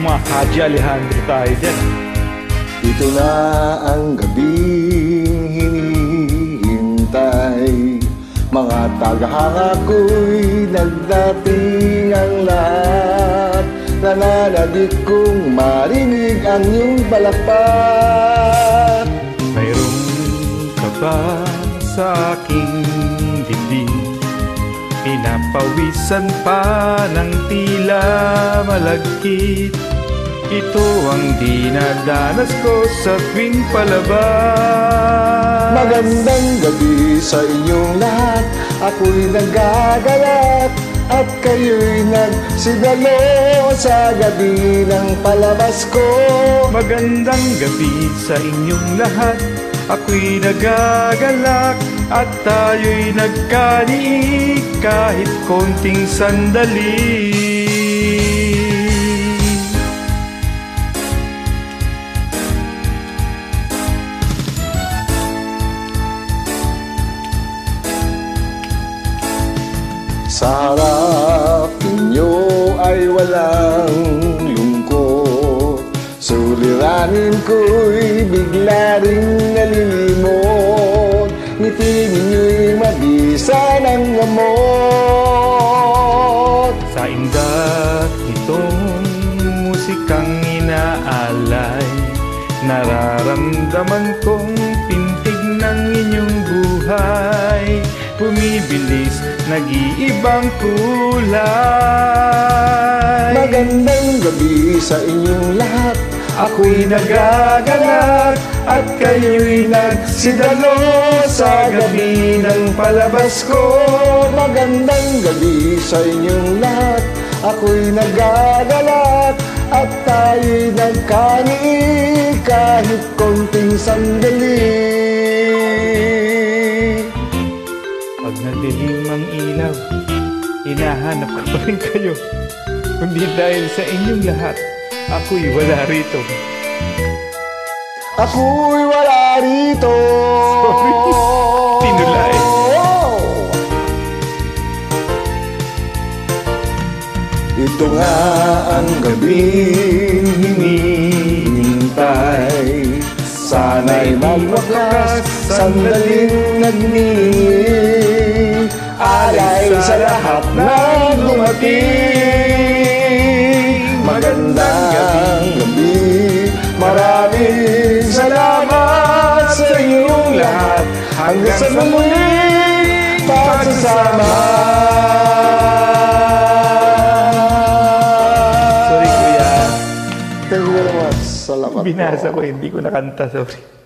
mga Haji Alejandro tayo dyan. Ito na ang gabing hinihintay, mga tagahanga ko'y nagdating ang lahat. Nananalig kong marinig ang iyong palakpak. Mayroon ka ba sa aking dibdib? Pinapawisan pa ng tila malagkit. Ito ang dinadanas ko sa tuwing palabas. Magandang gabi sa inyong lahat, ako'y nagagalak at kayo'y nagsidalo sa gabi ng palabas ko. Magandang gabi sa inyong lahat, ako'y nagagalak at tayo'y nagkaniig kahit konting sandali. Sa harap ninyo ay walang lungkot, suliranin ko'y bigla ring nalilimot. Ngiti ninyo'y mabisa ng gamot. Sa indat nitong musikang inaalay, nararamdaman kong pintig ng inyong buhay. Bumibilis, nag-iibang kulay. Magandang gabi sa inyong lahat, ako'y nagagalak at kayo'y nagsidalo sa gabi ng palabas ko. Magandang gabi sa inyong lahat, ako'y nagagalak at tayo'y nagkaniig kahit konting sandali. Pag nadilim ang ilaw, hinahanap ko pa rin kayo. Kundi dahil sa inyong lahat, ako'y wala rito. Ako'y wala rito. Sorry, tinulay. Ito nga ang gabing hinihintay, sana'y magwakas, sandaling nagniningning, alay sa lahat na dumating. Magandang gabi, maraming salamat sa inyong lahat, hanggang sa muling pagsasama. Sorry kuya, Thank you very much. Salamat po. binasa ko, hindi ko nakanta, sorry.